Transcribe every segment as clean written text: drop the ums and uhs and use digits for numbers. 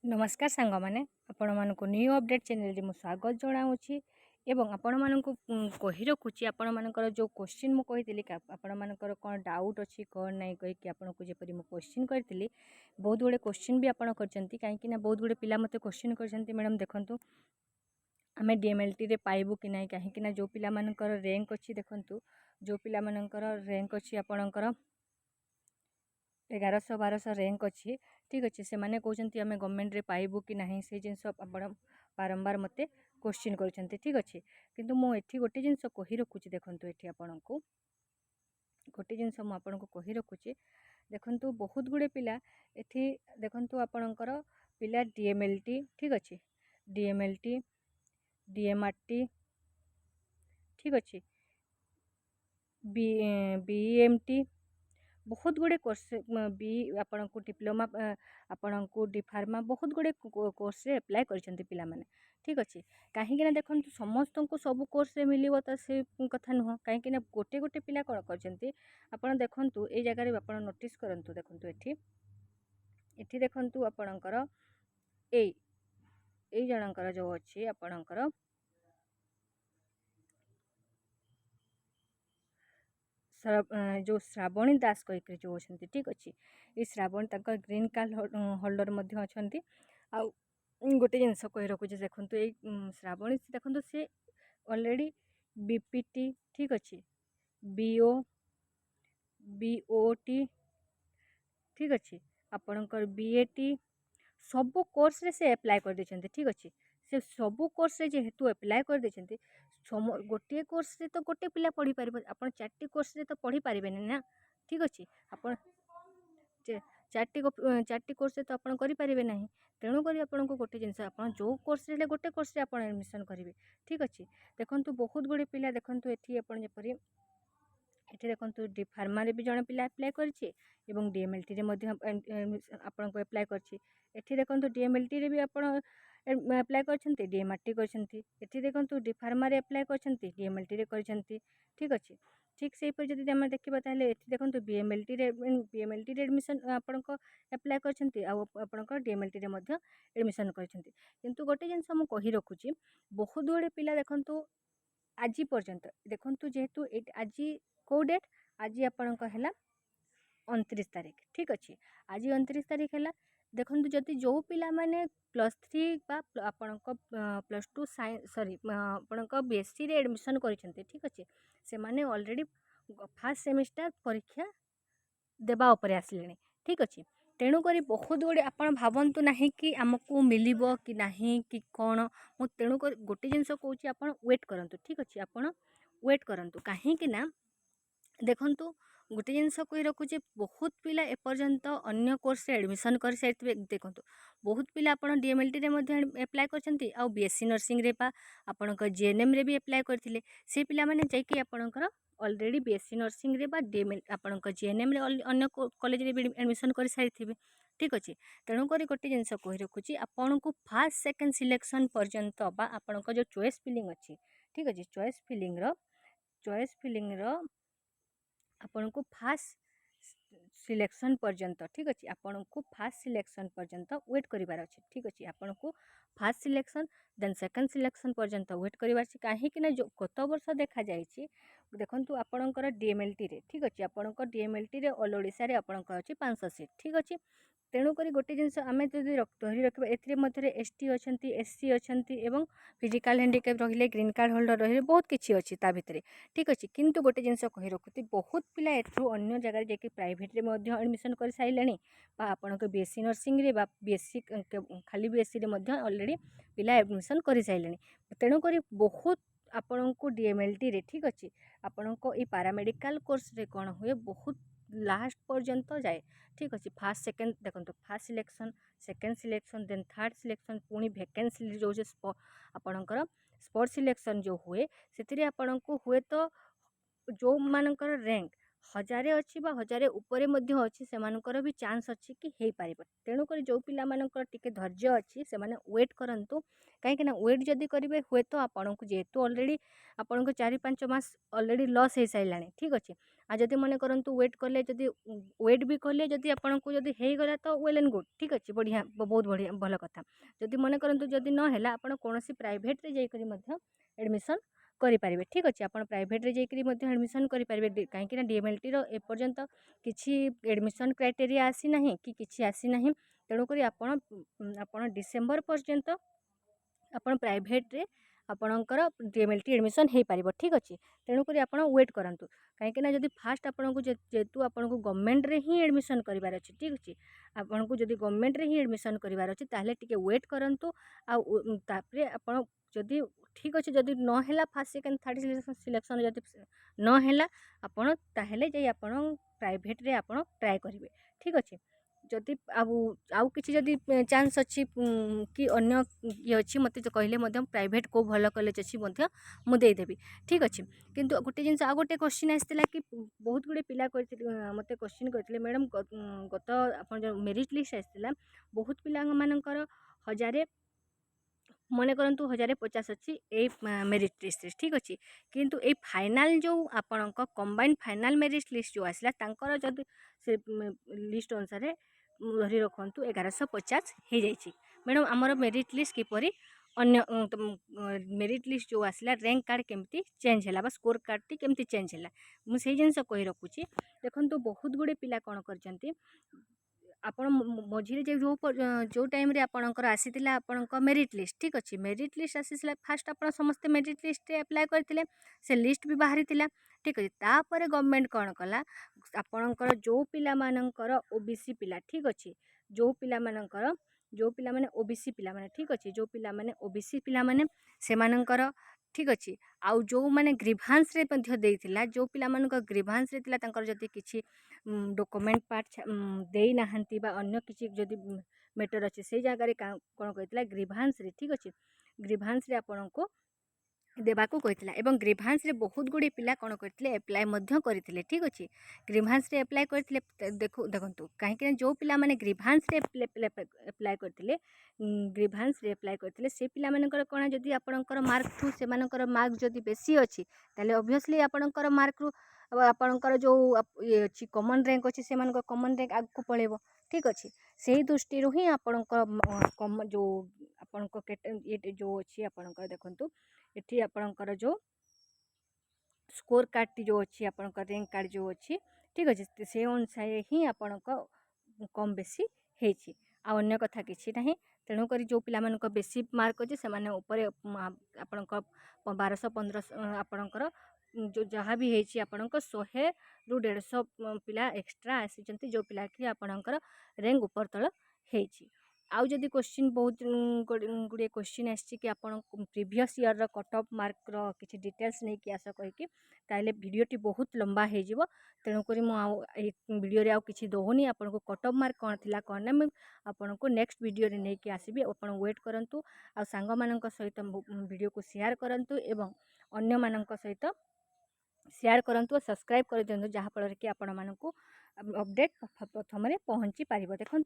नमस्कार सांग मैंने आपण मानक न्यू अपडेट चैनल में स्वागत जनाऊँगी एवं आपण मानक कही रखुची आपण मानकर जो क्वेश्चन मु कही आपण मानकर कौन डाउट अच्छी कौन नहीं कहीकि आपको जपरी मु क्वेश्चन करी बहुत गुड़े क्वेश्चन भी आपड़ करते कहीं बहुत गुड़े पिला मत क्वेश्चन करते मैडम देखूँ आम डीएमएलटी रे पाइबू कि ना कहीं जो पिला मानकर रैंक अच्छी देखूँ जो पिला मानकर रैंक अच्छी आपणकर 1100-1200 रैंक अच्छी ठीक अच्छे से मैंने कहते आम गवर्नमेंट रे पाइबू कि ना से जिन बारंबार मत क्वेश्चन कर ठीक अच्छे किंतु मुझे गोटे जिनस कही रखुची देखूँ ये आपण को गोटे जिनस मुझे कही रखुची देखूँ बहुत गुड़े पिला एठी देखूँ आपणकर पिला डीएमएलटी ठीक अच्छे डीएमएलटी डीएमआरटी ठीक अच्छे बीएमटी बहुत गुड़े कोर्स भी आपण को डिप्लोमा आपण को डिफार्मा बहुत गुड़े कोर्स एप्लाय करछंती पिला माने ठीक अच्छे कहीं देखो समस्त को सब कोर्स मिल तो से कथा नुह कहीं गोटे गोटे पिला कौन करछंती आपण देखंतु ए जगह रे आपण नोटिस करंतु देखंतु एठी देखंतु आपणकर ए जनकर जो अच्छी आपणकर जो श्रावणी दास कहीकि जो अच्छा ठीक अच्छे ये श्रावणी तक ग्रीन कार्ड होल्डर अच्छा गोटे जिनस कही रखुचे देखो ये श्रावणी देखो सी ऑलरेडी बीपीटी ठीक अच्छे बीओ बीओटी ठीक अच्छे आपणकर बीएटी सबू कोर्स रे से एप्लाय कर देछंती ठीक अच्छे से सबू कोर्स रे जेहेतु एप्लाय कर देछंती गोटे कोर्स रे तो गोटे पिला पढ़ी पारिबो आपण चारटी कोर्स रे तो पढ़ी पारिबेनी ना ठीक अच्छे आपण चारटी कोर्स रे तो आपण करि पारिबे नाही तेणु करी आपण को गोटे जिनस आपण जो कोर्स रे गोटे कोर्स रे आपण एडमिशन करिवे ठीक अच्छे देखंतु बहुत गुड़े पिला देखंतु एठी आपण जेपरी एठी देखंतु डी फार्मा रे भी जण पिला अप्लाई करछि एवं डीएमएलटी रे मध्ये आपण को अप्लाई करछि एठी देखंतु डीएमएलटी रे भी आपण अप्लाई करछंती डीएमआरटी करछंती एठी देखंतु डी फार्मा रे अप्लाई करछंती डीएमएलटी रे करछंती ठीक अछि ठीक से पर जदि हम देखिबा ताले एठी देखंतु बीएमएलटी रे एडमिशन आपण को अप्लाई करछंती आ आपण को डीएमएलटी रे मध्ये एडमिशन करछंती किंतु गोटे जिंस हम कहि रखुची बहुत गुड़े पिला देखंतु आज पर्यंत देखंतु जेहेतु आज कौ डेट आज आपणक है 29 तारीख ठीक अच्छे आज 29 तारीख है देखो जदि जो पिला माने +3 आपण +2 साइंस सॉरी आपण बीएससी रे एडमिशन करछंते ठीक अच्छे से माने ऑलरेडी फर्स्ट सेमिस्टर परीक्षा देबा ऊपर आसिले ठीक अच्छे तेणुक बहुत गुड़े आप भावतु ना कि आमको मिलिबो कि नहीं कि कौन मु तेणुक गोटे जिनस कौच आप वेट करूँ ठीक अच्छे आप वेट करूँ कहीं ना देखंतु गोटे जिनस कही रखुचे बहुत पिला एपर्यंत अन्य कोर्स एडमिशन कर सारी देखंतु बहुत पिला आपण डीएमएलटी रे मध्ये अप्लाई करछंती आ बीएससी नर्सिंग रे बा आपण जीएनएम रे भी अप्लाई करथिले से पिला माने जाईकी आपणकर ऑलरेडी बीएससी नर्सिंग रे बा डीएमएल आपण जीएनएम रे अन्य कॉलेज रे भी एडमिशन कर सारी ठीक अच्छे तेणुक गोटे जिनस कही रखुची आपन को फर्स्ट सेकंड सिलेक्शन पर्यंत बा आपण जो चॉइस फिलिंग अच्छी ठीक अच्छे चॉइस फिलिंग रो आपण को फास्ट सिलेक्शन पर्यंत ठीक अच्छे आपण को फास्ट सिलेक्शन पर्यंत वेट करिवार अछि ठीक अच्छे आपण को first selection then second selection पर्यंत वेट करिवार अछि काहे कि ना जो गत वर्ष देखा जायछि देखंतु आपणकर डीएमएलटी रे ठीक अच्छे आपणकर डीएमएलटी रे ऑल ओडिसा रे आपणकर अछि 500 सीट ठीक अच्छे तेणुक गोटे जिनस आम जदि धरी रखा ए एसटी अच्छा एससी अच्छा एवं फिजिकल हैंडिकैप रहिले ग्रीन कार्ड होल्डर रहिले बहुत किसी अच्छी ता भितर ठीक अच्छे किंतु गोटे जिनस कही रखुती बहुत पिला एथु अन्य जगह जाकि प्राइवेट रे एडमिशन कर सारे आपण बीएससी नर्सिंग रे बीएससी खाली बीएससी रे ऑलरेडी पिला एडमिशन कर सारे तेणुक बहुत आपण को डीएमएलटी रे ठीक अच्छे आपण को ये पारामेडिकल कोर्स रे कौन हुए बहुत लास्ट पर्यंत जाए ठीक अच्छे फास्ट सेकेंड देखो first selection second selection then third selection पुणी वैकेंसी जो आपणकर स्पोर्ट सिलेक्शन जो हुए से आपण को हुए तो जो मानकर रैंक 1000 अच्छी 1000 उपरे अच्छी से भी चांस अच्छी कि हो पार तेणुक जो पिला मानकर टिके धैर्य अच्छी से माने वेट करंतु कहीं वेट जदि करेंगे हुए तो आपन को जेहेतु ऑलरेडी आपन को 4-5 मास ऑलरेडी लॉस हो सारे ठीक अच्छे आ जदि मन करंतु वेट कले जदि वेट भी कले जदि आपको जदि ହେଇଗଲା तो वेल एंड गुड ठीक अच्छे बढ़िया बहुत बढ़िया भल कथा जदि मन करंतु जदि न हैला आपण कोनोसी प्राइवेट रे जाई करी मध्य एडमिशन करेंगे ठीक अच्छे आप प्राइवेट रे जाइकरी एडमिशन करेंगे कहीं डीएमएलटी एपर्यंत किसी एडमिशन क्राइटेरिया आसी ना कि किसी आसी ना तेणुक आपण डिसेम्बर पर्यंत आपण प्राइवेट रे आपणकर डीएमएलटी एडमिशन हो पार ठीक अच्छे तेणुक आप वेट करूँ कहीं जब फास्ट आपको जेहेतु आपको गवर्नमेंट रे ही एडमिशन करार अच्छे ठीक अच्छे आपको जब गवर्नमेंट रे ही एडमिशन करार अच्छे ताहले टिके वेट करूँ आपर आप जदि ठीक अच्छे जदि नहला फास्ट सेकेंड थर्ड सिलेक्शन जब नहला आपण ताहले जाई आपण प्राइवेट रे आपण ट्राए करेंगे ठीक अच्छे जदि आउ किसी जदि चांस अच्छी कि अन्य ये अच्छी मत कहले प्राइवेट को भल कॉलेज अच्छी मुदेदेवी ठीक अच्छे किंतु गोटे जिन आ गोटे क्वेश्चन आसाला कि बहुत गुड़े पिला मत क्वेश्चन करते मैडम गत आप मेरिट लिस्ट आसाला बहुत पिला मानकर 1000 मन करूँ 1050 अच्छी ये मेरिट लिस्ट ठीक अच्छे किंतु ये फाइनाल जो आपण कंबाइंड फाइनाल मेरिट लिस्ट जो आसला तांकर जब से लिस्ट अनुसार धरी रखु 1150 हो जाए मैडम आमर मेरिट लिस्ट किपरि अन्य मेरिट लिस्ट जो आसला रैंक कार्ड केमती चेंज है स्कोर कार्ड टी केमती चेंज है मुझे जिन कही रखुची देखो बहुत गुड़े पिला कौन कर आपण मझे जो टाइम रे आपणकर आसीथिला आपणक मेरिट लिस्ट ठीक अच्छे मेरिट लिस्ट आसीला फास्ट आप समस्ते मेरिट लिस्ट रे अप्लाई करथिले से लिस्ट भी बाहरी थिला ठीक अच्छे तापर गवर्नमेंट कौन कला आपणकर जो पिला मानकर ओबीसी पिला ठीक अच्छे जो पिला मानकर जो पिला माने ओबीसी पिला माने ठीक अच्छे जो पिला माने ओबीसी पिला माने से मानकर ठीक अच्छे आउ जो मैंने ग्रीभांस रे देइथिला जो पिला मानकर ग्रीभांस रे थिला तांकर जति किछि डॉक्यूमेंट पार्ट देई नाहंती बा अन्य किछि जदि मैटर अच्छे से जगह कौन कहला ग्रीभांस रे ठीक अच्छे ग्रीभांस रे आपनको देवाको कहला एवं ग्रीभांस रे बहुत गुड़े पिला कौन करते एप्लाय मध्य करते ठीक अच्छे ग्रीभांस रे एप्लाय करते देखो कहीं जो पिला माने ग्रीभांस रे एप्लाय करते ग्रीभांस रे एप्लाय करते से पिला मानकर कौन जदि आपणकर मार्क ठू से मार्क जदि बेसी अच्छी ताले ऑब्वियसली आपणकर मार्क रु आपणकर जो ये अच्छी कॉमन रैंक अच्छी से कॉमन रैंक आगको पड़ेबो ठीक अच्छे से दृष्टि ही आपणकर जो आपणक ये जो अच्छी आपणकर देखंतु एठी आपणकर जो स्कोर कार्ड टी जो अच्छी आपणकर रैंक कार्ड जो अच्छी ठीक अच्छे से अनुसार ही आपणक कम बेसी हेची आ अन्य कथा किछि नाही तेणुक जो पिला मानक बेसी मार्क अच्छे से आपणक 1200-1500 आपणकर जो जहाँ भी हेची आपणक 100 रु 150 पिला एक्स्ट्रा आसी जो पिला कि आपणकर रैंक ऊपर तल हेची आउ जदि क्वेश्चन बहुत गुड़े क्वेश्चन आसी कि आप previous year cut off mark रो किसी डिटेल्स नहीं कि आस कहीकि ताले वीडियोटी बहुत लंबा हो तेणुक वीडियो रे आउ किछि दौनी आपको कट ऑफ मार्क कौन थी कौन ना मुझे आपको नेक्स्ट वीडियो रे नहीं कि आसबि आप वेट करूँ आ सांग मानक सहित वीडियो को शेयर करूँ एवं अन्य मानक सहित शेयर करूँ और सब्सक्राइब कर दिंतु जहाँफल कि आपण मानक अपडेट प्रथम पहुँची पार देखो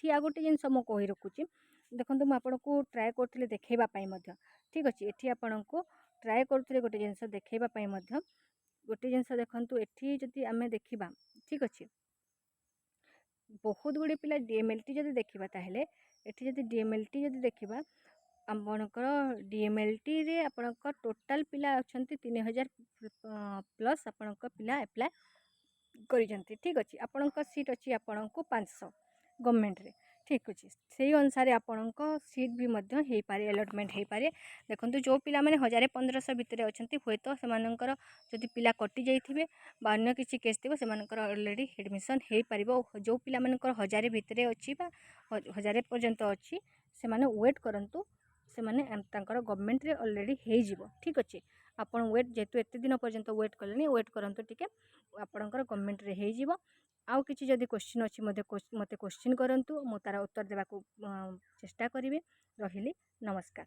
ये आ गोटे जिन मुझे कही रखुची देखो मुझे आपको ट्राए करुँगी देखा ठीक अच्छे ये आपन को ट्राए करुँगी गोटे जिन देखा गोटे जिन देखु ये जदि आम देखा ठीक अच्छे बहुत गुड़े पिला डीएमएलटी जब देखा ताहले ये जब डीएमएलटी जब देखा आपणकर डीएमएलटी रे आपणकर टोटाल पिला अच्छा 3000 प्लस आपणकर पिला एप्लाय करिसेंती ठीक अच्छे आपणकर सीट अच्छी आपणको 500 गवर्नमेंट रे ठीक अच्छे से अनुसार आपणको सीट भी मध्य हो पारे अलॉटमेंट हो पारे देखो जो पिला माने 1000-1500 भितर अच्छा हुए तो सेमानंकर जदि पिला कटि जाइथिबे बा अन्य किसी केस थिबो सेमानंकर ऑलरेडी एडमिशन हो पारिबो जो पिला मानकर 1000 भितर अच्छी बा 1000 पर्यंत अच्छी से माने वेट करंतु से माने तांकर गवर्नमेंट रे ऑलरेडी हो जिवो ठीक अच्छे आपण वेट जेतु एते दिन पर्यंत वेट कलेनी वेट करंतु टिके आपणकर गवर्नमेंट रे हो जिवो आउ किछि जदि क्वेश्चन अच्छी मते क्वेश्चन करंतु मो तार उत्तर देबाकू चेष्टा करिवे रहिली नमस्कार।